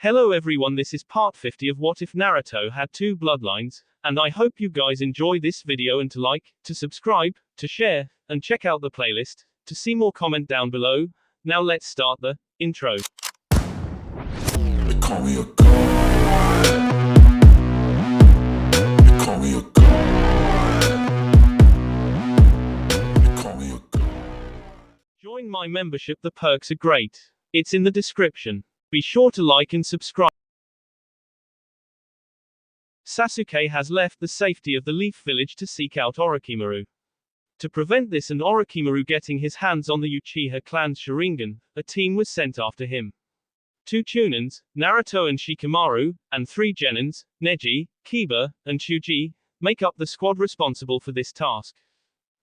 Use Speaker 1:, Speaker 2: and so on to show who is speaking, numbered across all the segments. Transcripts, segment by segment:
Speaker 1: Hello everyone, this is part 50 of What If Naruto Had Two Bloodlines, and I hope you guys enjoy this video and to like, to subscribe, to share, and check out the playlist, to see more comment down below. Now let's start the intro.
Speaker 2: They call me a god. They call me a god. They call me a god.
Speaker 1: Join my membership, the perks are great. It's in the description. Be sure to like and subscribe. Sasuke has left the safety of the Leaf Village to seek out Orochimaru. To prevent this and Orochimaru getting his hands on the Uchiha clan's Sharingan, a team was sent after him. 2 Chunins, Naruto and Shikamaru, and 3 Genins, Neji, Kiba, and Chuji, make up the squad responsible for this task.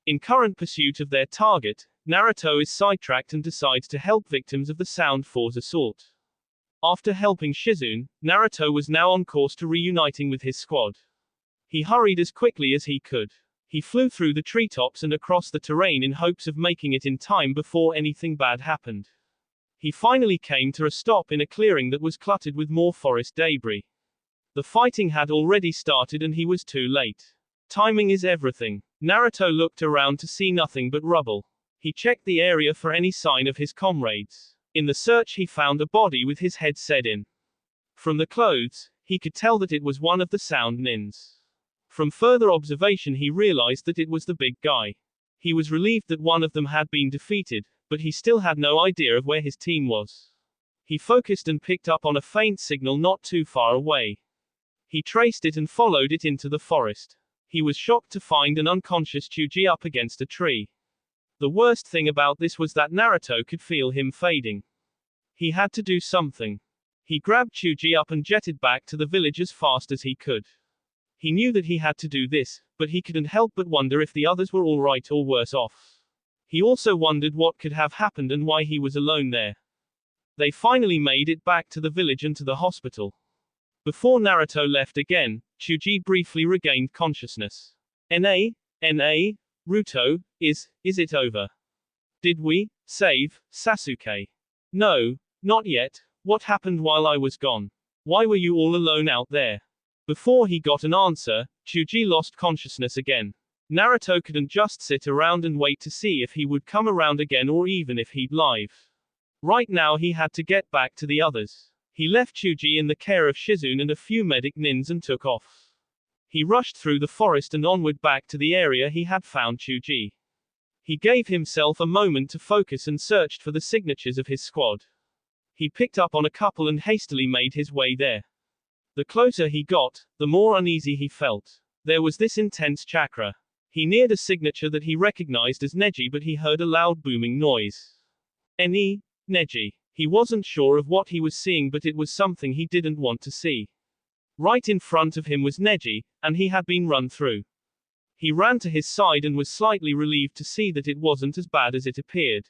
Speaker 1: In current pursuit of their target, Naruto is sidetracked and decides to help victims of the Sound Force assault. After helping Shizune, Naruto was now on course to reuniting with his squad. He hurried as quickly as he could. He flew through the treetops and across the terrain in hopes of making it in time before anything bad happened. He finally came to a stop in a clearing that was cluttered with more forest debris. The fighting had already started and he was too late. Timing is everything. Naruto looked around to see nothing but rubble. He checked the area for any sign of his comrades. In the search he found a body with his head set in. From the clothes, he could tell that it was one of the Sound Nins. From further observation he realized that it was the big guy. He was relieved that one of them had been defeated, but he still had no idea of where his team was. He focused and picked up on a faint signal not too far away. He traced it and followed it into the forest. He was shocked to find an unconscious Chuji up against a tree. The worst thing about this was that Naruto could feel him fading. He had to do something. He grabbed Chuji up and jetted back to the village as fast as he could. He knew that he had to do this, but he couldn't help but wonder if the others were all right or worse off. He also wondered what could have happened and why he was alone there. They finally made it back to the village and to the hospital. Before Naruto left again, Chuji briefly regained consciousness. Naruto, is it over? Did we save Sasuke? No, not yet. What happened while I was gone? Why were you all alone out there? Before he got an answer, Chuji lost consciousness again. Naruto couldn't just sit around and wait to see if he would come around again or even if he'd live. Right now he had to get back to the others. He left Chuji in the care of Shizune and a few medic nins and took off. He rushed through the forest and onward back to the area he had found Chuji. He gave himself a moment to focus and searched for the signatures of his squad. He picked up on a couple and hastily made his way there. The closer he got, the more uneasy he felt. There was this intense chakra. He neared a signature that he recognized as Neji, but he heard a loud booming noise. Neji. He wasn't sure of what he was seeing, but it was something he didn't want to see. Right in front of him was Neji, and he had been run through. He ran to his side and was slightly relieved to see that it wasn't as bad as it appeared.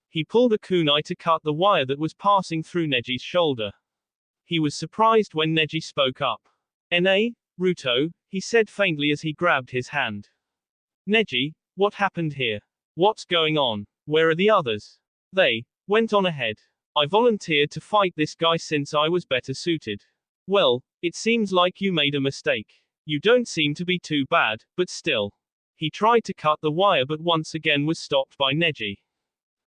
Speaker 1: He pulled a kunai to cut the wire that was passing through Neji's shoulder. He was surprised when Neji spoke up. Naruto, he said faintly as he grabbed his hand. Neji, what happened here? What's going on? Where are the others? They went on ahead. I volunteered to fight this guy since I was better suited. Well, it seems like you made a mistake. You don't seem to be too bad, but still. He tried to cut the wire but once again was stopped by Neji.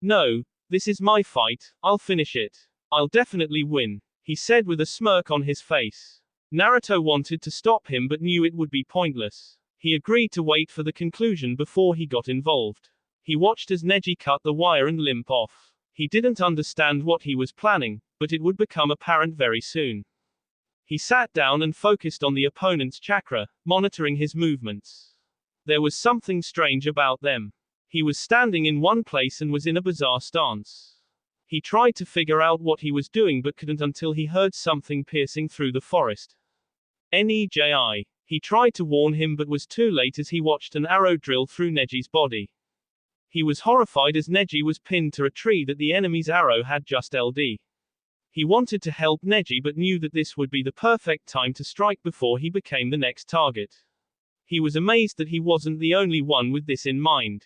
Speaker 1: No, this is my fight, I'll finish it. I'll definitely win, he said with a smirk on his face. Naruto wanted to stop him but knew it would be pointless. He agreed to wait for the conclusion before he got involved. He watched as Neji cut the wire and limp off. He didn't understand what he was planning, but it would become apparent very soon. He sat down and focused on the opponent's chakra, monitoring his movements. There was something strange about them. He was standing in one place and was in a bizarre stance. He tried to figure out what he was doing but couldn't until he heard something piercing through the forest. Neji. He tried to warn him but was too late as he watched an arrow drill through Neji's body. He was horrified as Neji was pinned to a tree that the enemy's arrow had just LD. He wanted to help Neji but knew that this would be the perfect time to strike before he became the next target. He was amazed that he wasn't the only one with this in mind.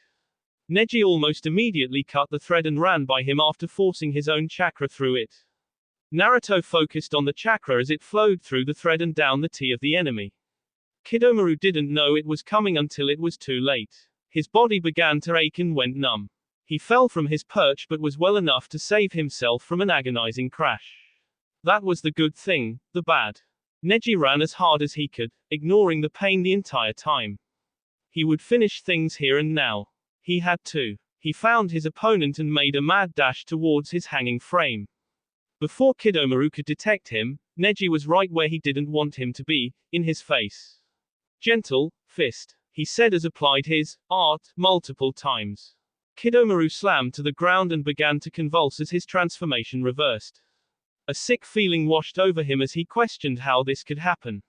Speaker 1: Neji almost immediately cut the thread and ran by him after forcing his own chakra through it. Naruto focused on the chakra as it flowed through the thread and down the T of the enemy. Kidomaru didn't know it was coming until it was too late. His body began to ache and went numb. He fell from his perch but was well enough to save himself from an agonizing crash. That was the good thing. The bad. Neji ran as hard as he could, ignoring the pain the entire time. He would finish things here and now. He had to. He found his opponent and made a mad dash towards his hanging frame. Before Kidomaru could detect him, Neji was right where he didn't want him to be, in his face. Gentle fist, he said as applied his art multiple times. Kidomaru slammed to the ground and began to convulse as his transformation reversed. A sick feeling washed over him as he questioned how this could happen.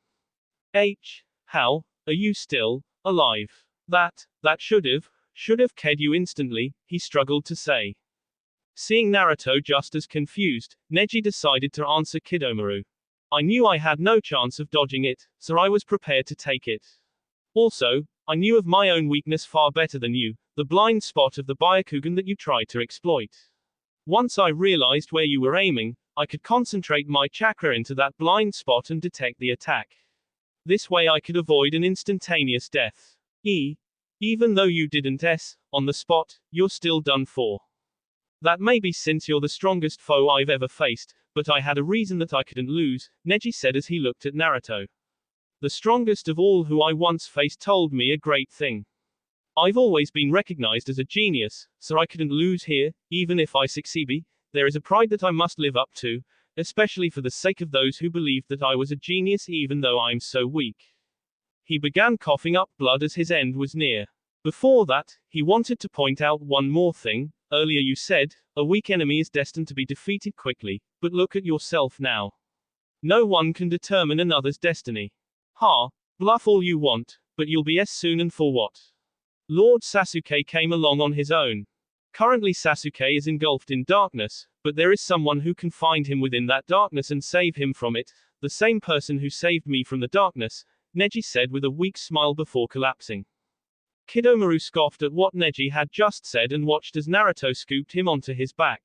Speaker 1: How are you still alive? That should have killed you instantly, he struggled to say. Seeing Naruto just as confused, Neji decided to answer Kidomaru. I knew I had no chance of dodging it, so I was prepared to take it. Also, I knew of my own weakness far better than you, the blind spot of the Byakugan that you tried to exploit. Once I realized where you were aiming, I could concentrate my chakra into that blind spot and detect the attack. This way I could avoid an instantaneous death. Even though you didn't on the spot, you're still done for. That may be since you're the strongest foe I've ever faced, but I had a reason that I couldn't lose, Neji said as he looked at Naruto. The strongest of all who I once faced told me a great thing. I've always been recognized as a genius, so I couldn't lose here, even if I succeed. There is a pride that I must live up to, especially for the sake of those who believed that I was a genius even though I'm so weak. He began coughing up blood as his end was near. Before that, he wanted to point out one more thing. Earlier you said, a weak enemy is destined to be defeated quickly, but look at yourself now. No one can determine another's destiny. Bluff all you want, but you'll be soon, and for what? Lord Sasuke came along on his own. Currently Sasuke is engulfed in darkness, but there is someone who can find him within that darkness and save him from it, the same person who saved me from the darkness, Neji said with a weak smile before collapsing. Kidomaru scoffed at what Neji had just said and watched as Naruto scooped him onto his back.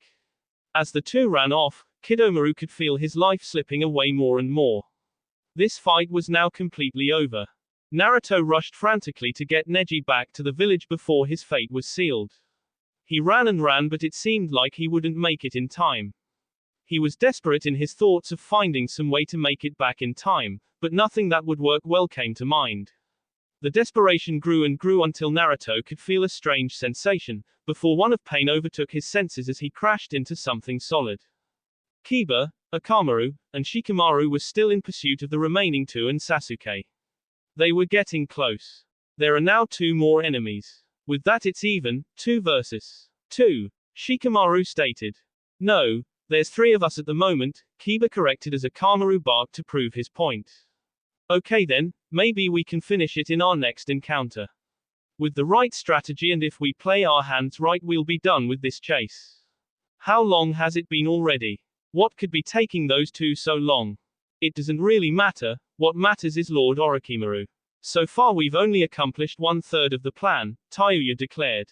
Speaker 1: As the two ran off, Kidomaru could feel his life slipping away more and more. This fight was now completely over. Naruto rushed frantically to get Neji back to the village before his fate was sealed. He ran and ran, but it seemed like he wouldn't make it in time. He was desperate in his thoughts of finding some way to make it back in time, but nothing that would work well came to mind. The desperation grew and grew until Naruto could feel a strange sensation, before one of pain overtook his senses as he crashed into something solid. Kiba, Akamaru, and Shikamaru were still in pursuit of the remaining two and Sasuke. They were getting close. There are now two more enemies. With that it's even, 2 versus 2. Shikamaru stated. No, there's 3 of us at the moment, Kiba corrected as Akamaru barked to prove his point. Okay then, maybe we can finish it in our next encounter. With the right strategy and if we play our hands right we'll be done with this chase. How long has it been already? What could be taking those two so long? It doesn't really matter, what matters is Lord Orochimaru. So far we've only accomplished 1/3 of the plan, Tayuya declared.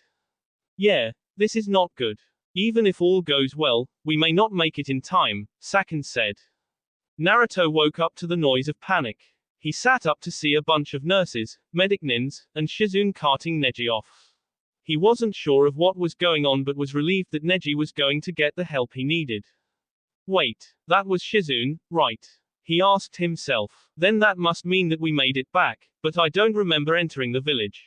Speaker 1: Yeah, this is not good. Even if all goes well, we may not make it in time, Saken said. Naruto woke up to the noise of panic. He sat up to see a bunch of nurses, medic nins, and Shizune carting Neji off. He wasn't sure of what was going on but was relieved that Neji was going to get the help he needed. Wait, that was Shizune, right? He asked himself. Then that must mean that we made it back, but I don't remember entering the village.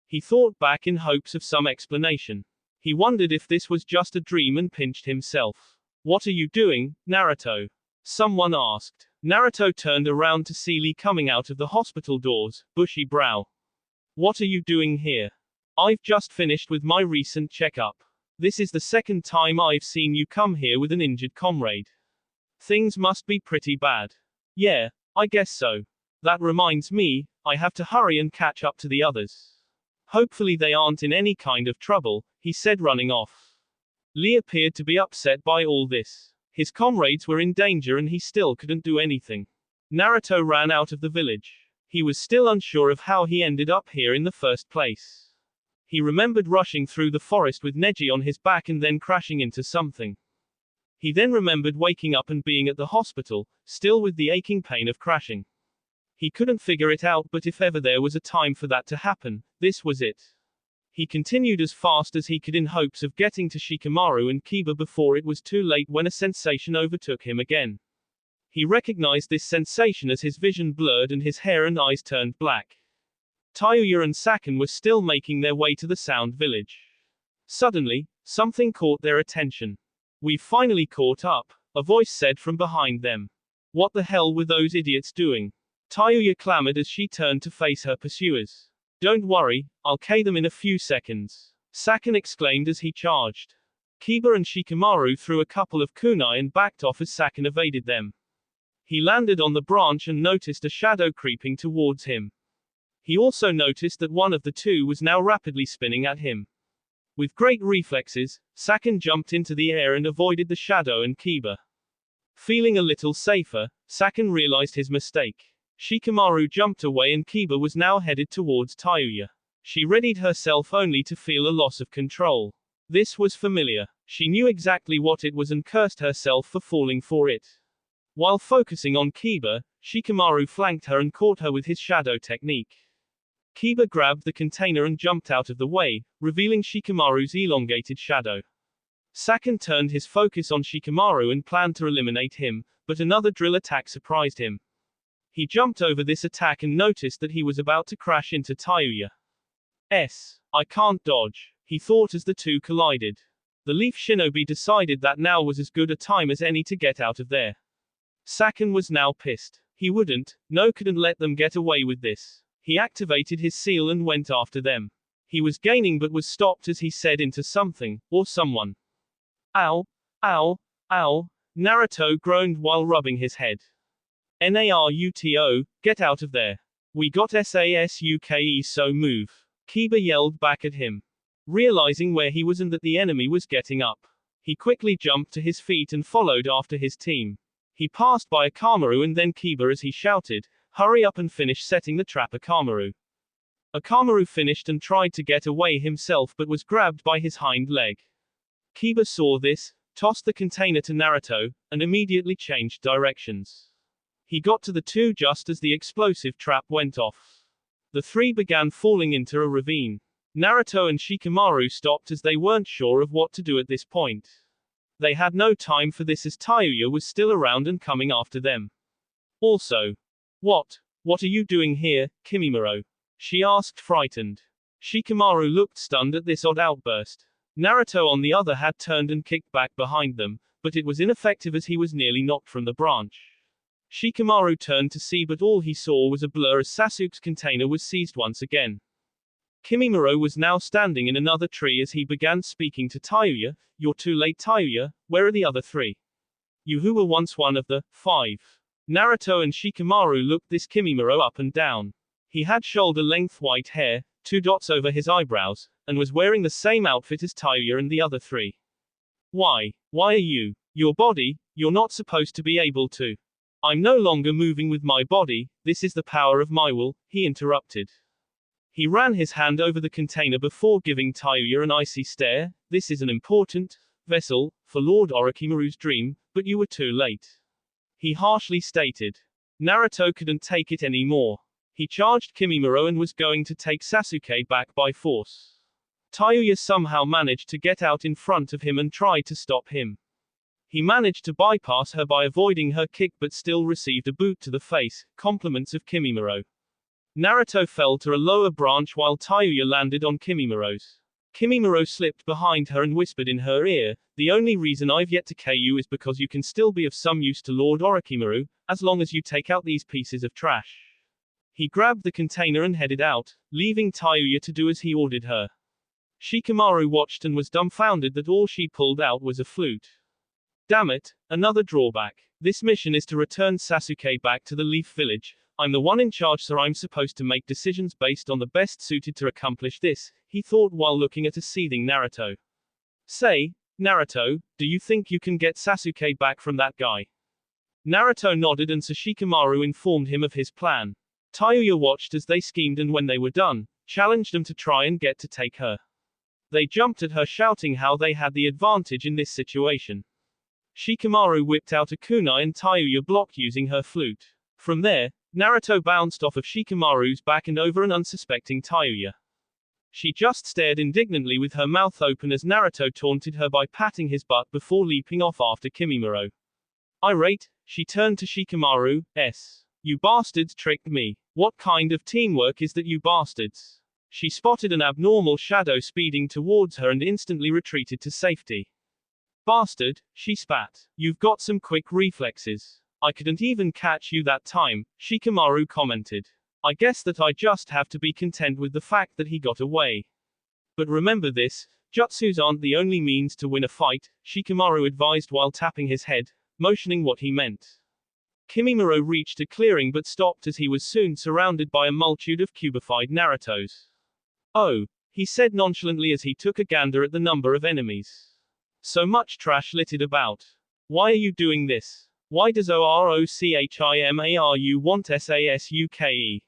Speaker 1: He thought back in hopes of some explanation. He wondered if this was just a dream and pinched himself. What are you doing, Naruto? Someone asked. Naruto turned around to see Lee coming out of the hospital doors, bushy brow. What are you doing here? I've just finished with my recent checkup. This is the second time I've seen you come here with an injured comrade. Things must be pretty bad. Yeah, I guess so. That reminds me, I have to hurry and catch up to the others. Hopefully they aren't in any kind of trouble, he said running off. Lee appeared to be upset by all this. His comrades were in danger and he still couldn't do anything. Naruto ran out of the village. He was still unsure of how he ended up here in the first place. He remembered rushing through the forest with Neji on his back and then crashing into something. He then remembered waking up and being at the hospital, still with the aching pain of crashing. He couldn't figure it out, but if ever there was a time for that to happen, this was it. He continued as fast as he could in hopes of getting to Shikamaru and Kiba before it was too late when a sensation overtook him again. He recognized this sensation as his vision blurred and his hair and eyes turned black. Tayuya and Saken were still making their way to the Sound Village. Suddenly, something caught their attention. "We've finally caught up," a voice said from behind them. "What the hell were those idiots doing?" Tayuya clamored as she turned to face her pursuers. "Don't worry, I'll K them in a few seconds," Saken exclaimed as he charged. Kiba and Shikamaru threw a couple of kunai and backed off as Saken evaded them. He landed on the branch and noticed a shadow creeping towards him. He also noticed that one of the two was now rapidly spinning at him. With great reflexes, Saken jumped into the air and avoided the shadow and Kiba. Feeling a little safer, Saken realized his mistake. Shikamaru jumped away and Kiba was now headed towards Tayuya. She readied herself only to feel a loss of control. This was familiar. She knew exactly what it was and cursed herself for falling for it. While focusing on Kiba, Shikamaru flanked her and caught her with his shadow technique. Kiba grabbed the container and jumped out of the way, revealing Shikamaru's elongated shadow. Saken turned his focus on Shikamaru and planned to eliminate him, but another drill attack surprised him. He jumped over this attack and noticed that he was about to crash into Tayuya. I can't dodge, he thought as the two collided. The Leaf Shinobi decided that now was as good a time as any to get out of there. Saken was now pissed. He couldn't let them get away with this. He activated his seal and went after them. He was gaining but was stopped as he said into something, or someone. "Ow! Ow! Ow!" Naruto groaned while rubbing his head. "Naruto, get out of there. We got Sasuke, so move." Kiba yelled back at him. Realizing where he was and that the enemy was getting up, he quickly jumped to his feet and followed after his team. He passed by Akamaru and then Kiba as he shouted, "Hurry up and finish setting the trap, Akamaru." Akamaru finished and tried to get away himself but was grabbed by his hind leg. Kiba saw this, tossed the container to Naruto, and immediately changed directions. He got to the two just as the explosive trap went off. The three began falling into a ravine. Naruto and Shikamaru stopped as they weren't sure of what to do at this point. They had no time for this as Tayuya was still around and coming after them. Also, What are you doing here, Kimimaro?" she asked frightened. Shikamaru looked stunned at this odd outburst. Naruto on the other had turned and kicked back behind them, but it was ineffective as he was nearly knocked from the branch. Shikamaru turned to see but all he saw was a blur as Sasuke's container was seized once again. Kimimaro was now standing in another tree as he began speaking to Tayuya. "You're too late, Tayuya, where are the other three? You who were once one of the 5. Naruto and Shikamaru looked this Kimimaro up and down. He had shoulder-length white hair, 2 dots over his eyebrows, and was wearing the same outfit as Tayuya and the other 3. Why are you? Your body, you're not supposed to be able to." "I'm no longer moving with my body, this is the power of my will," he interrupted. He ran his hand over the container before giving Tayuya an icy stare. "This is an important vessel for Lord Orochimaru's dream, but you were too late," he harshly stated. Naruto couldn't take it anymore. He charged Kimimaro and was going to take Sasuke back by force. Tayuya somehow managed to get out in front of him and tried to stop him. He managed to bypass her by avoiding her kick but still received a boot to the face, compliments of Kimimaro. Naruto fell to a lower branch while Tayuya landed on Kimimaro's. Kimimaro slipped behind her and whispered in her ear, "The only reason I've yet to KO you is because you can still be of some use to Lord Orochimaru, as long as you take out these pieces of trash." He grabbed the container and headed out, leaving Tayuya to do as he ordered her. Shikamaru watched and was dumbfounded that all she pulled out was a flute. Damn it, another drawback. This mission is to return Sasuke back to the Leaf Village. I'm the one in charge, so I'm supposed to make decisions based on the best suited to accomplish this, he thought while looking at a seething Naruto. "Say, Naruto, do you think you can get Sasuke back from that guy?" Naruto nodded and Shikamaru informed him of his plan. Tayuya watched as they schemed and when they were done, challenged them to try and get to take her. They jumped at her shouting how they had the advantage in this situation. Shikamaru whipped out a kunai and Tayuya blocked using her flute. From there, Naruto bounced off of Shikamaru's back and over an unsuspecting Tayuya. She just stared indignantly with her mouth open as Naruto taunted her by patting his butt before leaping off after Kimimaro. Irate, she turned to Shikamaru. You bastards tricked me. What kind of teamwork is that, you bastards? She spotted an abnormal shadow speeding towards her and instantly retreated to safety. Bastard, she spat. You've got some quick reflexes. I couldn't even catch you that time, Shikamaru commented. I guess that I just have to be content with the fact that he got away. But remember this, jutsus aren't the only means to win a fight, Shikamaru advised while tapping his head, motioning what he meant. Kimimaro reached a clearing but stopped as he was soon surrounded by a multitude of cubified Narutos. Oh, he said nonchalantly as he took a gander at the number of enemies. So much trash littered about. Why are you doing this? Why does Orochimaru want Sasuke?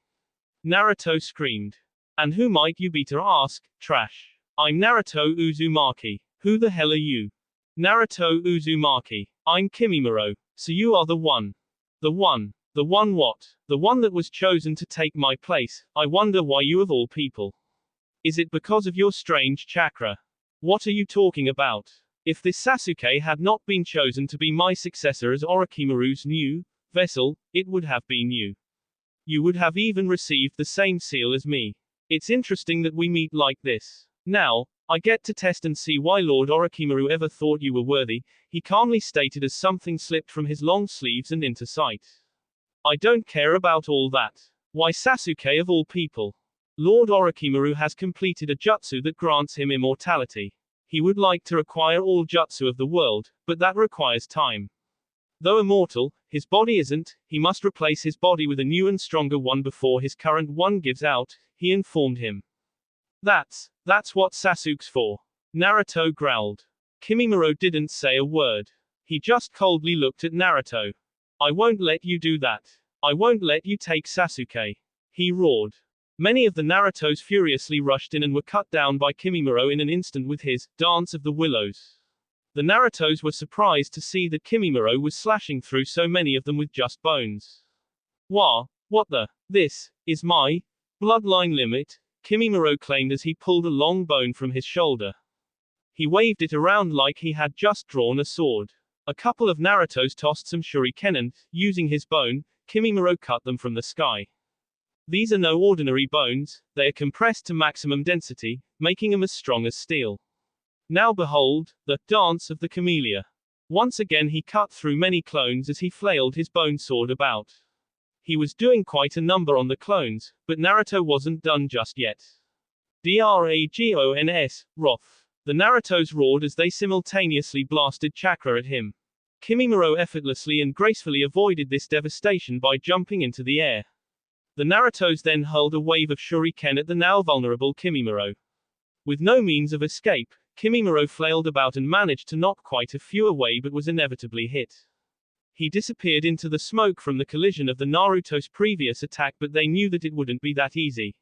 Speaker 1: Naruto screamed. And who might you be to ask, trash? I'm Naruto Uzumaki. Who the hell are you? Naruto Uzumaki. I'm Kimimaro. So you are the one. The one. The one what? The one that was chosen to take my place. I wonder why you of all people. Is it because of your strange chakra? What are you talking about? If this Sasuke had not been chosen to be my successor as Orochimaru's new vessel, it would have been you. You would have even received the same seal as me. It's interesting that we meet like this. Now, I get to test and see why Lord Orochimaru ever thought you were worthy, he calmly stated as something slipped from his long sleeves and into sight. I don't care about all that. Why Sasuke of all people? Lord Orochimaru has completed a jutsu that grants him immortality. He would like to acquire all jutsu of the world, but that requires time. Though immortal, his body isn't, he must replace his body with a new and stronger one before his current one gives out, he informed him. That's what Sasuke's for. Naruto growled. Kimimaro didn't say a word. He just coldly looked at Naruto. I won't let you do that. I won't let you take Sasuke. He roared. Many of the Narutos furiously rushed in and were cut down by Kimimaro in an instant with his Dance of the Willows. The Narutos were surprised to see that Kimimaro was slashing through so many of them with just bones. What the? This is my bloodline limit, Kimimaro claimed as he pulled a long bone from his shoulder. He waved it around like he had just drawn a sword. A couple of Narutos tossed some shuriken and, using his bone, Kimimaro cut them from the sky. These are no ordinary bones, they are compressed to maximum density, making them as strong as steel. Now behold, the dance of the camellia. Once again he cut through many clones as he flailed his bone sword about. He was doing quite a number on the clones, but Naruto wasn't done just yet. Dragons, wrath. The Narutos roared as they simultaneously blasted chakra at him. Kimimaro effortlessly and gracefully avoided this devastation by jumping into the air. The Narutos then hurled a wave of shuriken at the now vulnerable Kimimaro. With no means of escape, Kimimaro flailed about and managed to knock quite a few away but was inevitably hit. He disappeared into the smoke from the collision of the Naruto's previous attack, but they knew that it wouldn't be that easy.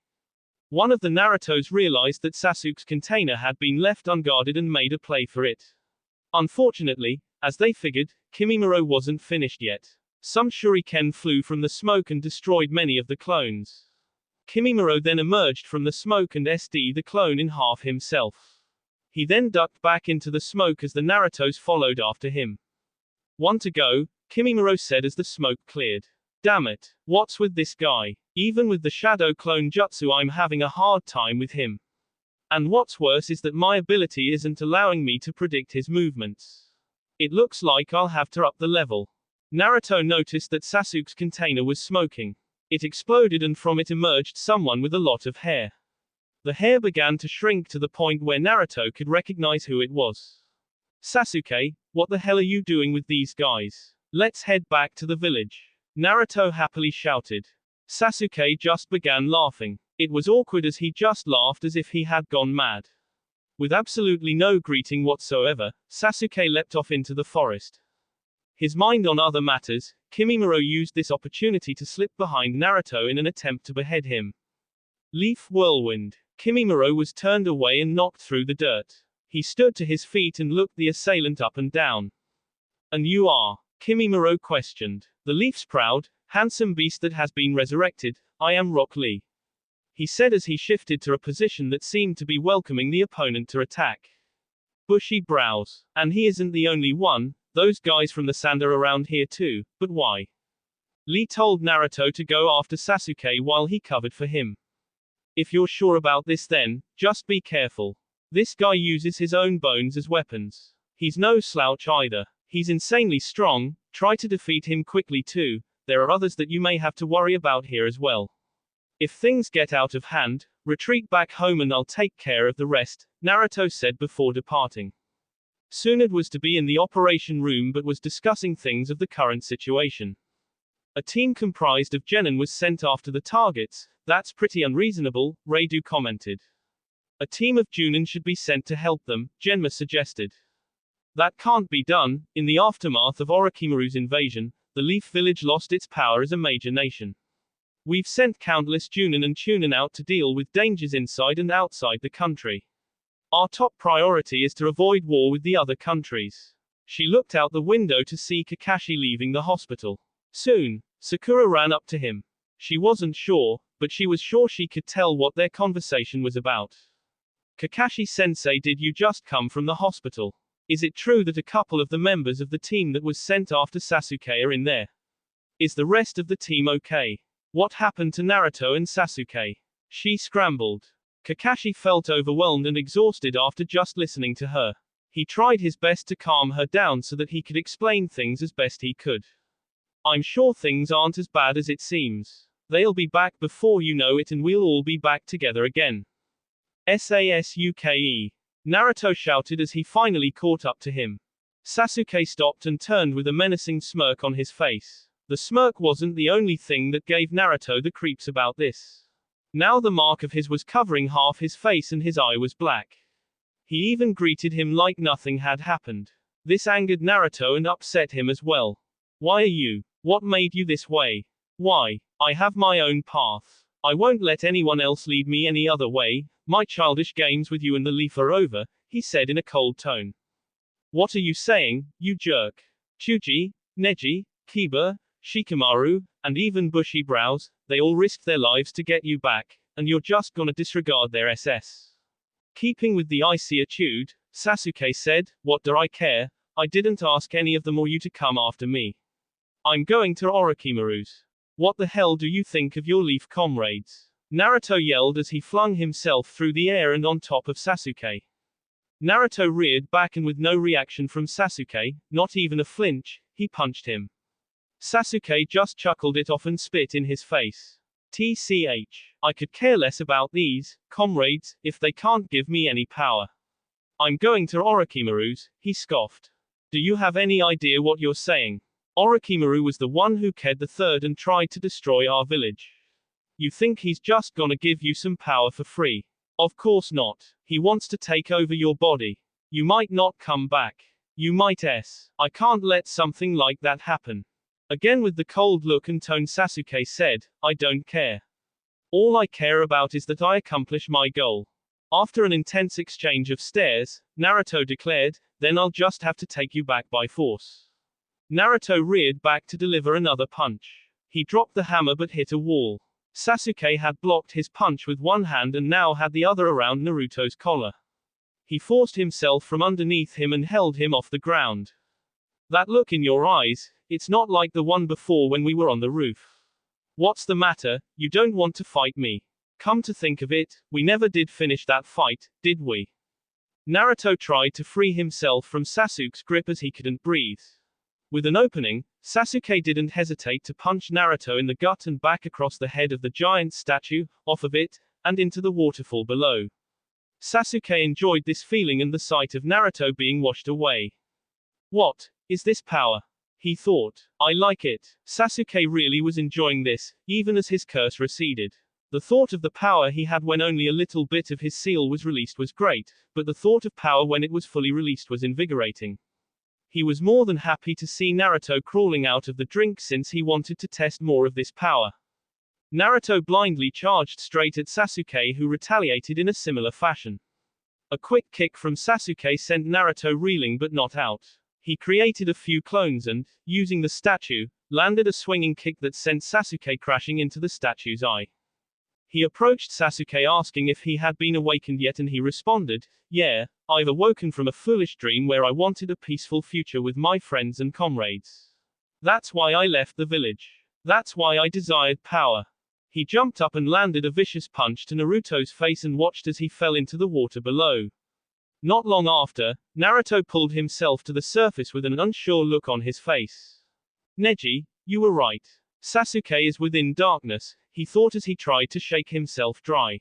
Speaker 1: One of the Narutos realized that Sasuke's container had been left unguarded and made a play for it. Unfortunately, as they figured, Kimimaro wasn't finished yet. Some shuriken flew from the smoke and destroyed many of the clones. Kimimaro then emerged from the smoke and sd the clone in half himself. He then ducked back into the smoke as the Narutos followed after him. "Want to go?" Kimimaro said as the smoke cleared. "Damn it. What's with this guy? Even with the shadow clone jutsu I'm having a hard time with him. And what's worse is that my ability isn't allowing me to predict his movements. It looks like I'll have to up the level." Naruto noticed that Sasuke's container was smoking. It exploded and from it emerged someone with a lot of hair. The hair began to shrink to the point where Naruto could recognize who it was. "Sasuke, what the hell are you doing with these guys? Let's head back to the village." Naruto happily shouted. Sasuke just began laughing. It was awkward as he just laughed as if he had gone mad. With absolutely no greeting whatsoever, Sasuke leapt off into the forest. His mind on other matters, Kimimaro used this opportunity to slip behind Naruto in an attempt to behead him. Leaf whirlwind. Kimimaro was turned away and knocked through the dirt. He stood to his feet and looked the assailant up and down. And you are? Kimimaro questioned. The leaf's proud, handsome beast that has been resurrected. I am Rock Lee. He said as he shifted to a position that seemed to be welcoming the opponent to attack. Bushy brows. And he isn't the only one, those guys from the sand are around here too, but why? Lee told Naruto to go after Sasuke while he covered for him. If you're sure about this then, just be careful. This guy uses his own bones as weapons. He's no slouch either. He's insanely strong, try to defeat him quickly too, there are others that you may have to worry about here as well. If things get out of hand, retreat back home and I'll take care of the rest, Naruto said before departing. Tsunade was to be in the operation room but was discussing things of the current situation. A team comprised of genin was sent after the targets. That's pretty unreasonable, Reidu commented. A team of Junin should be sent to help them, Genma suggested. That can't be done. In the aftermath of Orochimaru's invasion, the Leaf Village lost its power as a major nation. We've sent countless Junin and Chunin out to deal with dangers inside and outside the country. Our top priority is to avoid war with the other countries. She looked out the window to see Kakashi leaving the hospital. Soon, Sakura ran up to him. She wasn't sure, but she was sure she could tell what their conversation was about. Kakashi-sensei, did you just come from the hospital? Is it true that a couple of the members of the team that was sent after Sasuke are in there? Is the rest of the team okay? What happened to Naruto and Sasuke? She scrambled. Kakashi felt overwhelmed and exhausted after just listening to her. He tried his best to calm her down so that he could explain things as best he could. I'm sure things aren't as bad as it seems. They'll be back before you know it and we'll all be back together again. Sasuke. Naruto shouted as he finally caught up to him. Sasuke stopped and turned with a menacing smirk on his face. The smirk wasn't the only thing that gave Naruto the creeps about this. Now the mark of his was covering half his face and his eye was black. He even greeted him like nothing had happened. This angered Naruto and upset him as well. Why are you? What made you this way? Why? I have my own path. I won't let anyone else lead me any other way. My childish games with you and the leaf are over, he said in a cold tone. What are you saying, you jerk? Chuji, Neji, Kiba, Shikamaru, and even Bushy Brows, they all risked their lives to get you back, and you're just gonna disregard their SS. Keeping with the icy attitude, Sasuke said, what do I care? I didn't ask any of them or you to come after me. I'm going to Orochimaru's. What the hell do you think of your leaf comrades? Naruto yelled as he flung himself through the air and on top of Sasuke. Naruto reared back and with no reaction from Sasuke, not even a flinch, he punched him. Sasuke just chuckled it off and spit in his face. TCH. I could care less about these comrades if they can't give me any power. I'm going to Orochimaru's, he scoffed. Do you have any idea what you're saying? Orochimaru was the one who killed the third and tried to destroy our village. You think he's just gonna give you some power for free? Of course not. He wants to take over your body. You might not come back. You might s. I can't let something like that happen. Again with the cold look and tone Sasuke said, I don't care. All I care about is that I accomplish my goal. After an intense exchange of stares, Naruto declared, then I'll just have to take you back by force. Naruto reared back to deliver another punch. He dropped the hammer but hit a wall. Sasuke had blocked his punch with one hand and now had the other around Naruto's collar. He forced himself from underneath him and held him off the ground. That look in your eyes, it's not like the one before when we were on the roof. What's the matter? You don't want to fight me. Come to think of it, we never did finish that fight, did we? Naruto tried to free himself from Sasuke's grip as he couldn't breathe. With an opening, Sasuke didn't hesitate to punch Naruto in the gut and back across the head of the giant statue, off of it, and into the waterfall below. Sasuke enjoyed this feeling and the sight of Naruto being washed away. What is this power? He thought. I like it. Sasuke really was enjoying this, even as his curse receded. The thought of the power he had when only a little bit of his seal was released was great, but the thought of power when it was fully released was invigorating. He was more than happy to see Naruto crawling out of the drink since he wanted to test more of this power. Naruto blindly charged straight at Sasuke, who retaliated in a similar fashion. A quick kick from Sasuke sent Naruto reeling but not out. He created a few clones and, using the statue, landed a swinging kick that sent Sasuke crashing into the statue's eye. He approached Sasuke asking if he had been awakened yet, and he responded, "Yeah, I've awoken from a foolish dream where I wanted a peaceful future with my friends and comrades. That's why I left the village. That's why I desired power." He jumped up and landed a vicious punch to Naruto's face and watched as he fell into the water below. Not long after, Naruto pulled himself to the surface with an unsure look on his face. "Neji, you were right. Sasuke is within darkness," he thought as he tried to shake himself dry.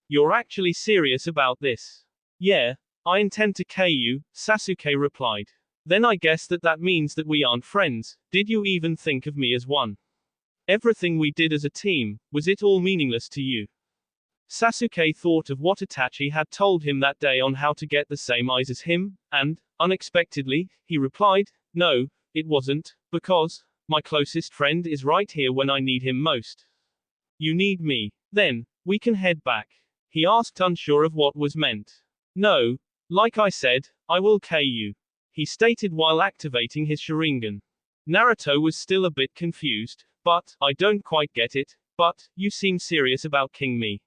Speaker 1: "You're actually serious about this?" "Yeah, I intend to kill you," Sasuke replied. "Then I guess that means that we aren't friends. Did you even think of me as one? Everything we did as a team, was it all meaningless to you?" Sasuke thought of what Itachi had told him that day on how to get the same eyes as him, and, unexpectedly, he replied, "No, it wasn't, because my closest friend is right here when I need him most." "You need me? Then, we can head back?" he asked, unsure of what was meant. "No, like I said, I will kill you," he stated while activating his Sharingan. Naruto was still a bit confused. "But, I don't quite get it, but, you seem serious about killing me."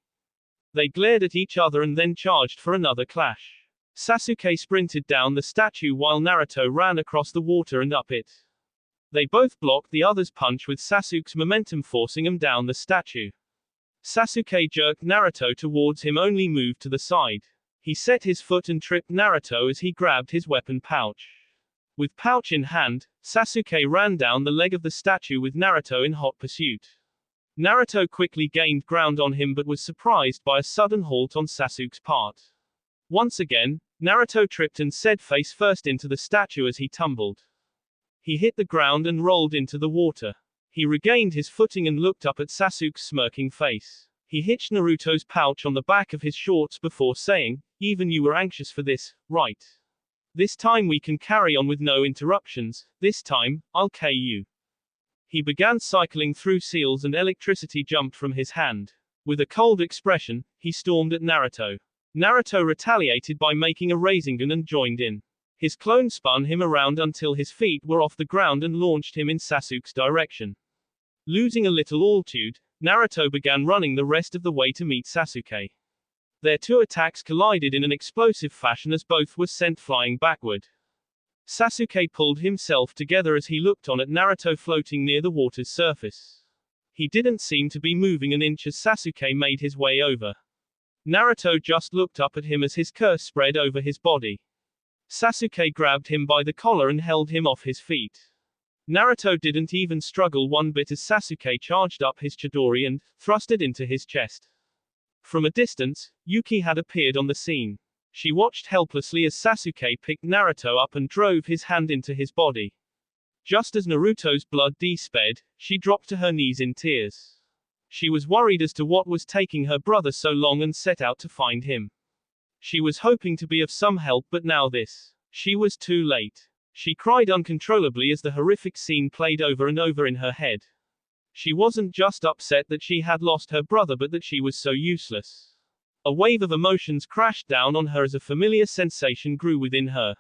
Speaker 1: They glared at each other and then charged for another clash. Sasuke sprinted down the statue while Naruto ran across the water and up it. They both blocked the other's punch with Sasuke's momentum forcing him down the statue. Sasuke jerked Naruto towards him, only moved to the side. He set his foot and tripped Naruto as he grabbed his weapon pouch. With pouch in hand, Sasuke ran down the leg of the statue with Naruto in hot pursuit. Naruto quickly gained ground on him but was surprised by a sudden halt on Sasuke's part. Once again, Naruto tripped and said face first into the statue as he tumbled. He hit the ground and rolled into the water. He regained his footing and looked up at Sasuke's smirking face. He hitched Naruto's pouch on the back of his shorts before saying, "Even you were anxious for this, right? This time we can carry on with no interruptions. This time, I'll kill you." He began cycling through seals and electricity jumped from his hand. With a cold expression, he stormed at Naruto. Naruto retaliated by making a Rasengan and joined in. His clone spun him around until his feet were off the ground and launched him in Sasuke's direction. Losing a little altitude, Naruto began running the rest of the way to meet Sasuke. Their two attacks collided in an explosive fashion as both were sent flying backward. Sasuke pulled himself together as he looked on at Naruto floating near the water's surface. He didn't seem to be moving an inch as Sasuke made his way over. Naruto just looked up at him as his curse spread over his body. Sasuke grabbed him by the collar and held him off his feet. Naruto didn't even struggle one bit as Sasuke charged up his Chidori and thrust it into his chest. From a distance, Yuki had appeared on the scene. She watched helplessly as Sasuke picked Naruto up and drove his hand into his body. Just as Naruto's blood sped, she dropped to her knees in tears. She was worried as to what was taking her brother so long and set out to find him. She was hoping to be of some help, but now this. She was too late. She cried uncontrollably as the horrific scene played over and over in her head. She wasn't just upset that she had lost her brother, but that she was so useless. A wave of emotions crashed down on her as a familiar sensation grew within her.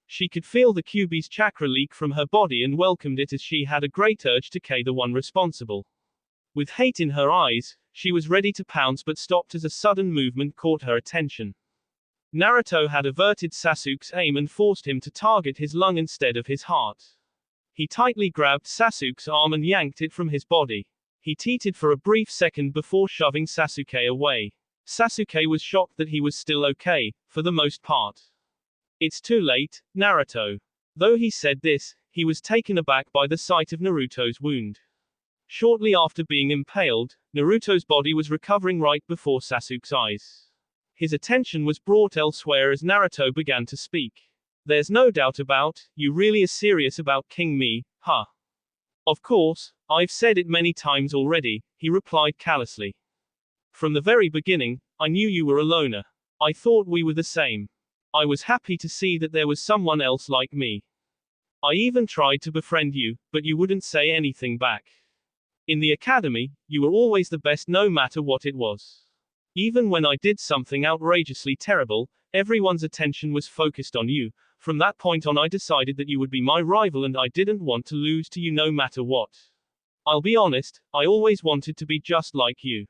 Speaker 1: She could feel the Kyuubi's chakra leak from her body and welcomed it as she had a great urge to kill the one responsible. With hate in her eyes, she was ready to pounce but stopped as a sudden movement caught her attention. Naruto had averted Sasuke's aim and forced him to target his lung instead of his heart. He tightly grabbed Sasuke's arm and yanked it from his body. He teetered for a brief second before shoving Sasuke away. Sasuke was shocked that he was still okay, for the most part. "It's too late, Naruto." Though he said this, he was taken aback by the sight of Naruto's wound. Shortly after being impaled, Naruto's body was recovering right before Sasuke's eyes. His attention was brought elsewhere as Naruto began to speak. "There's no doubt about, you really are serious about killing me, huh?" "Of course, I've said it many times already," he replied callously. "From the very beginning, I knew you were a loner. I thought we were the same. I was happy to see that there was someone else like me. I even tried to befriend you, but you wouldn't say anything back. In the academy, you were always the best no matter what it was. Even when I did something outrageously terrible, everyone's attention was focused on you. From that point on I decided that you would be my rival and I didn't want to lose to you no matter what. I'll be honest, I always wanted to be just like you.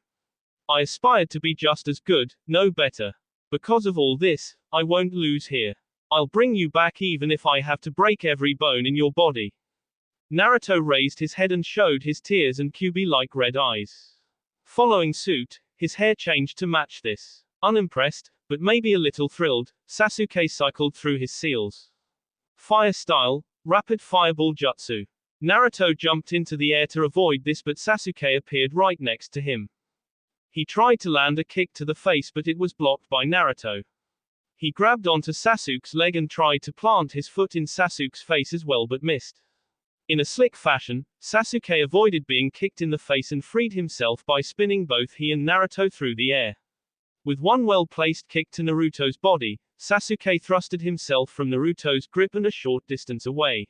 Speaker 1: I aspired to be just as good, no better. Because of all this, I won't lose here. I'll bring you back even if I have to break every bone in your body. Naruto raised his head and showed his tears and Kyuubi-like red eyes. Following suit, his hair changed to match this. Unimpressed, but maybe a little thrilled, Sasuke cycled through his seals. Fire style, rapid fireball jutsu. Naruto jumped into the air to avoid this but Sasuke appeared right next to him. He tried to land a kick to the face but it was blocked by Naruto. He grabbed onto Sasuke's leg and tried to plant his foot in Sasuke's face as well but missed. In a slick fashion, Sasuke avoided being kicked in the face and freed himself by spinning both he and Naruto through the air. With one well-placed kick to Naruto's body, Sasuke thrusted himself from Naruto's grip and a short distance away.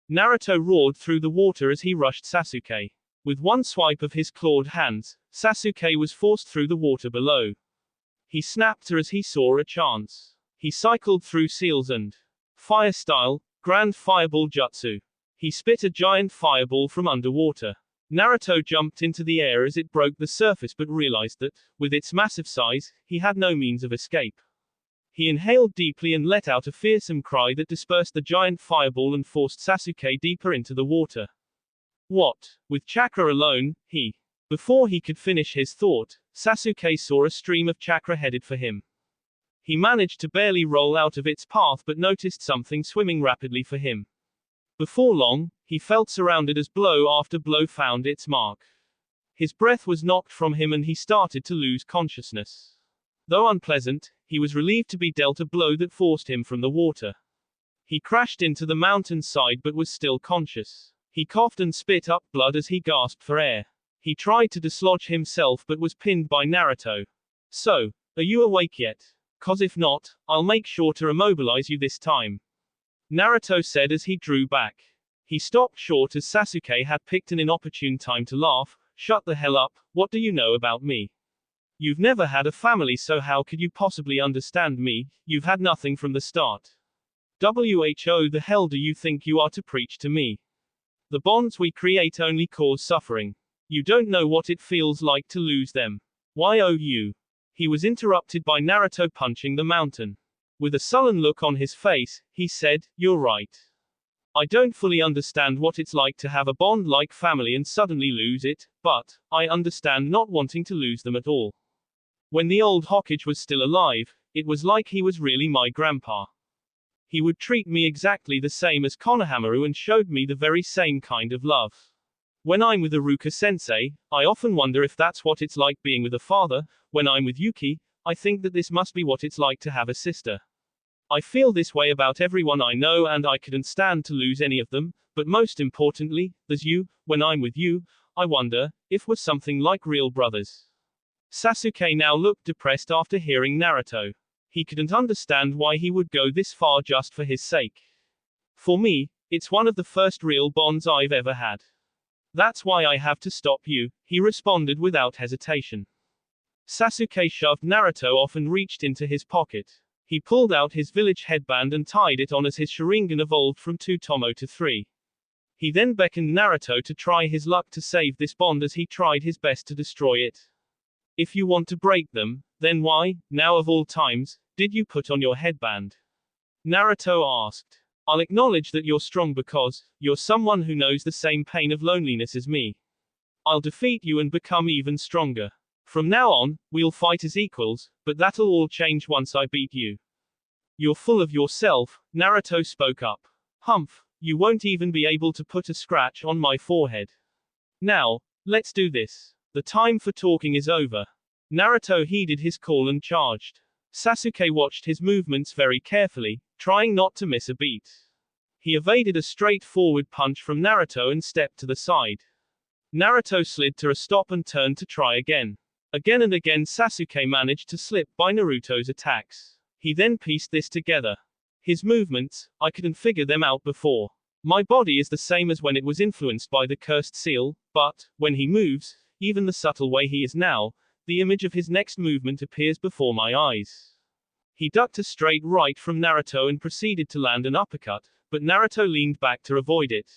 Speaker 1: Naruto roared through the water as he rushed Sasuke. With one swipe of his clawed hands, Sasuke was forced through the water below. He snapped as he saw a chance. He cycled through seals and fire style, grand fireball jutsu. He spit a giant fireball from underwater. Naruto jumped into the air as it broke the surface but realized that, with its massive size, he had no means of escape. He inhaled deeply and let out a fearsome cry that dispersed the giant fireball and forced Sasuke deeper into the water. What? With chakra alone, Before he could finish his thought, Sasuke saw a stream of chakra headed for him. He managed to barely roll out of its path but noticed something swimming rapidly for him. Before long, he felt surrounded as blow after blow found its mark. His breath was knocked from him and he started to lose consciousness. Though unpleasant, he was relieved to be dealt a blow that forced him from the water. He crashed into the mountain side but was still conscious. He coughed and spit up blood as he gasped for air. He tried to dislodge himself but was pinned by Naruto. So, are you awake yet? 'Cause if not, I'll make sure to immobilize you this time. Naruto said as he drew back. He stopped short as Sasuke had picked an inopportune time to laugh. Shut the hell up, what do you know about me? You've never had a family so how could you possibly understand me, you've had nothing from the start. Who the hell do you think you are to preach to me? The bonds we create only cause suffering. You don't know what it feels like to lose them. Why oh you? He was interrupted by Naruto punching the mountain. With a sullen look on his face, he said, "You're right. I don't fully understand what it's like to have a bond like family and suddenly lose it, but I understand not wanting to lose them at all. When the old Hokage was still alive, it was like he was really my grandpa. He would treat me exactly the same as Konohamaru and showed me the very same kind of love. When I'm with Iruka-sensei, I often wonder if that's what it's like being with a father. When I'm with Yuki, I think that this must be what it's like to have a sister. I feel this way about everyone I know and I couldn't stand to lose any of them, but most importantly, there's you. When I'm with you, I wonder if we're something like real brothers." Sasuke now looked depressed after hearing Naruto. He couldn't understand why he would go this far just for his sake. "For me, it's one of the first real bonds I've ever had. That's why I have to stop you," he responded without hesitation. Sasuke shoved Naruto off and reached into his pocket. He pulled out his village headband and tied it on as his Sharingan evolved from 2 tomo to 3. He then beckoned Naruto to try his luck to save this bond as he tried his best to destroy it. "If you want to break them, then why, now of all times, did you put on your headband?" Naruto asked. "I'll acknowledge that you're strong because you're someone who knows the same pain of loneliness as me. I'll defeat you and become even stronger. From now on, we'll fight as equals, but that'll all change once I beat you." "You're full of yourself," Naruto spoke up. "Humph, you won't even be able to put a scratch on my forehead. Now, let's do this. The time for talking is over." Naruto heeded his call and charged. Sasuke watched his movements very carefully, trying not to miss a beat. He evaded a straightforward punch from Naruto and stepped to the side. Naruto slid to a stop and turned to try again. Again and again Sasuke managed to slip by Naruto's attacks. He then pieced this together. "His movements, I couldn't figure them out before. My body is the same as when it was influenced by the cursed seal, but, when he moves, even the subtle way he is now, the image of his next movement appears before my eyes. He ducked a straight right from Naruto and proceeded to land an uppercut, but Naruto leaned back to avoid it.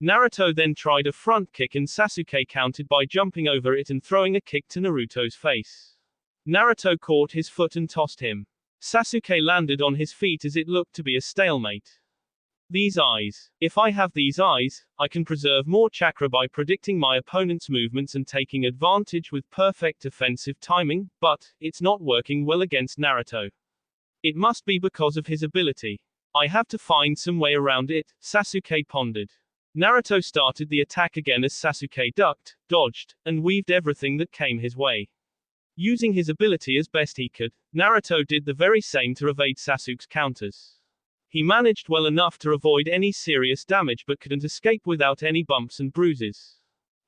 Speaker 1: Naruto then tried a front kick and Sasuke countered by jumping over it and throwing a kick to Naruto's face. Naruto caught his foot and tossed him. Sasuke landed on his feet as it looked to be a stalemate. These eyes. If I have these eyes, I can preserve more chakra by predicting my opponent's movements and taking advantage with perfect offensive timing, but it's not working well against Naruto. It must be because of his ability. I have to find some way around it, Sasuke pondered. Naruto started the attack again as Sasuke ducked, dodged, and weaved everything that came his way. Using his ability as best he could, Naruto did the very same to evade Sasuke's counters. He managed well enough to avoid any serious damage but couldn't escape without any bumps and bruises.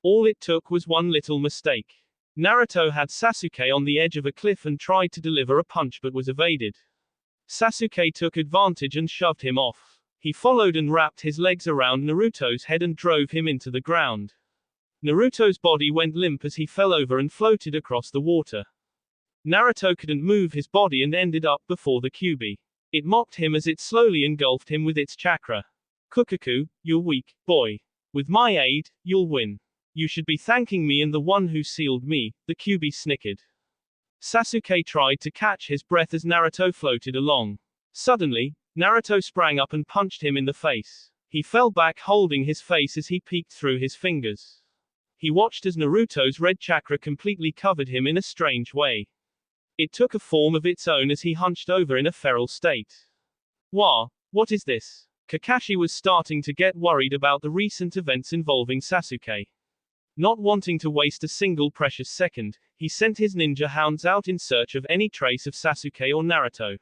Speaker 1: All it took was one little mistake. Naruto had Sasuke on the edge of a cliff and tried to deliver a punch but was evaded. Sasuke took advantage and shoved him off. He followed and wrapped his legs around Naruto's head and drove him into the ground. Naruto's body went limp as he fell over and floated across the water. Naruto couldn't move his body and ended up before the Kyuubi. It mocked him as it slowly engulfed him with its chakra. Kukaku, you're weak, boy. With my aid, you'll win. You should be thanking me and the one who sealed me, the Kyuubi snickered. Sasuke tried to catch his breath as Naruto floated along. Suddenly, Naruto sprang up and punched him in the face. He fell back holding his face as he peeked through his fingers. He watched as Naruto's red chakra completely covered him in a strange way. It took a form of its own as he hunched over in a feral state. What is this? Kakashi was starting to get worried about the recent events involving Sasuke. Not wanting to waste a single precious second, he sent his ninja hounds out in search of any trace of Sasuke or Naruto.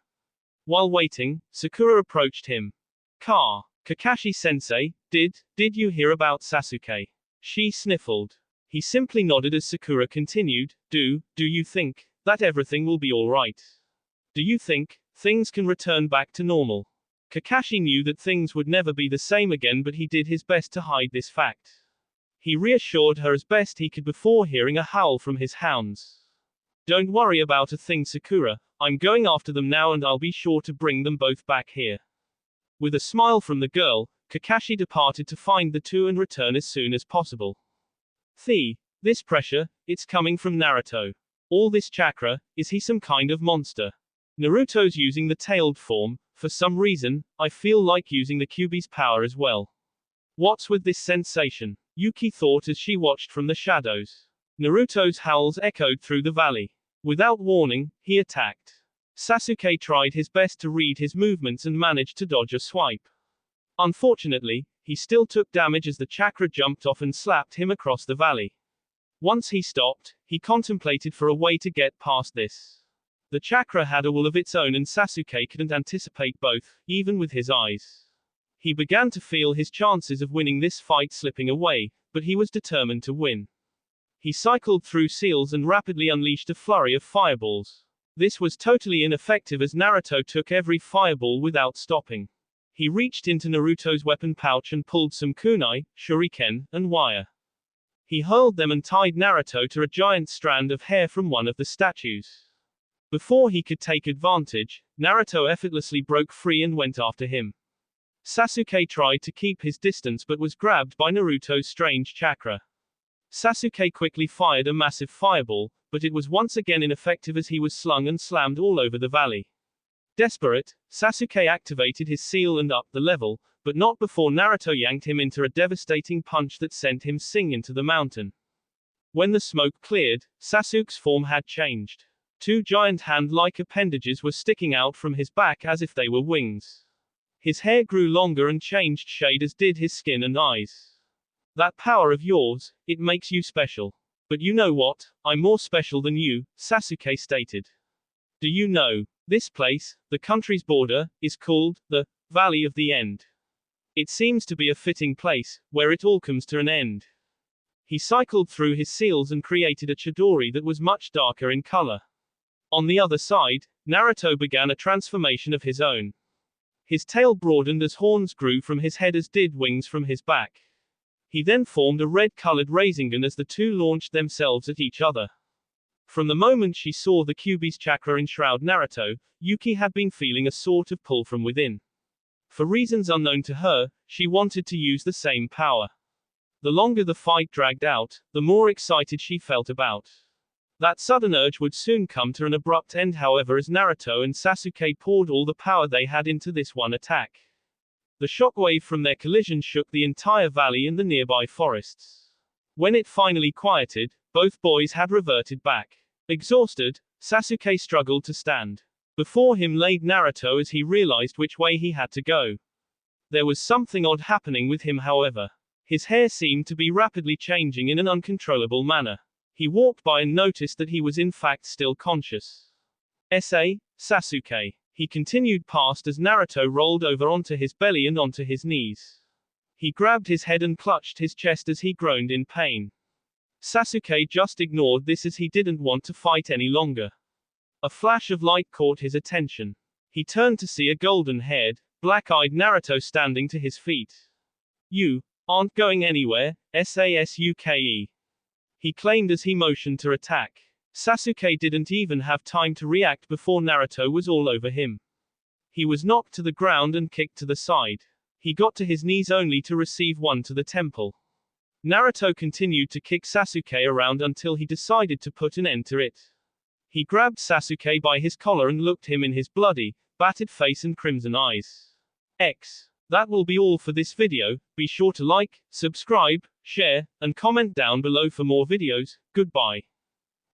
Speaker 1: While waiting, Sakura approached him. Kakashi-sensei, did you hear about Sasuke? She sniffled. He simply nodded as Sakura continued, Do you think that everything will be alright? Do you think things can return back to normal? Kakashi knew that things would never be the same again, but he did his best to hide this fact. He reassured her as best he could before hearing a howl from his hounds. Don't worry about a thing, Sakura. I'm going after them now and I'll be sure to bring them both back here. With a smile from the girl, Kakashi departed to find the two and return as soon as possible. This pressure, it's coming from Naruto. All this chakra, is he some kind of monster? Naruto's using the tailed form. For some reason, I feel like using the Kyuubi's power as well. What's with this sensation? Yuki thought as she watched from the shadows. Naruto's howls echoed through the valley. Without warning, he attacked. Sasuke tried his best to read his movements and managed to dodge a swipe. Unfortunately, he still took damage as the chakra jumped off and slapped him across the valley. Once he stopped, he contemplated for a way to get past this. The chakra had a will of its own and Sasuke couldn't anticipate both, even with his eyes. He began to feel his chances of winning this fight slipping away, but he was determined to win. He cycled through seals and rapidly unleashed a flurry of fireballs. This was totally ineffective as Naruto took every fireball without stopping. He reached into Naruto's weapon pouch and pulled some kunai, shuriken, and wire. He hurled them and tied Naruto to a giant strand of hair from one of the statues. Before he could take advantage, Naruto effortlessly broke free and went after him. Sasuke tried to keep his distance but was grabbed by Naruto's strange chakra. Sasuke quickly fired a massive fireball, but it was once again ineffective as he was slung and slammed all over the valley. Desperate, Sasuke activated his seal and upped the level, but not before Naruto yanked him into a devastating punch that sent him singing into the mountain. When the smoke cleared, Sasuke's form had changed. Two giant hand-like appendages were sticking out from his back as if they were wings. His hair grew longer and changed shade as did his skin and eyes. That power of yours, it makes you special. But you know what, I'm more special than you, Sasuke stated. Do you know, this place, the country's border, is called the Valley of the End. It seems to be a fitting place, where it all comes to an end. He cycled through his seals and created a Chidori that was much darker in color. On the other side, Naruto began a transformation of his own. His tail broadened as horns grew from his head as did wings from his back. He then formed a red-colored Rasengan as the two launched themselves at each other. From the moment she saw the Kyuubi's chakra enshroud Naruto, Yuki had been feeling a sort of pull from within. For reasons unknown to her, she wanted to use the same power. The longer the fight dragged out, the more excited she felt about that sudden urge would soon come to an abrupt end, however, as Naruto and Sasuke poured all the power they had into this one attack. The shockwave from their collision shook the entire valley and the nearby forests. When it finally quieted, both boys had reverted back. Exhausted, Sasuke struggled to stand. Before him laid Naruto as he realized which way he had to go. There was something odd happening with him, however. His hair seemed to be rapidly changing in an uncontrollable manner. He walked by and noticed that he was in fact still conscious. Sasuke. He continued past as Naruto rolled over onto his belly and onto his knees. He grabbed his head and clutched his chest as he groaned in pain. Sasuke just ignored this as he didn't want to fight any longer. A flash of light caught his attention. He turned to see a golden-haired, black-eyed Naruto standing to his feet. "You aren't going anywhere, Sasuke," he claimed as he motioned to attack. Sasuke didn't even have time to react before Naruto was all over him. He was knocked to the ground and kicked to the side. He got to his knees only to receive one to the temple. Naruto continued to kick Sasuke around until he decided to put an end to it. He grabbed Sasuke by his collar and looked him in his bloody, battered face and crimson eyes. That will be all for this video. Be sure to like, subscribe, share, and comment down below for more videos. Goodbye.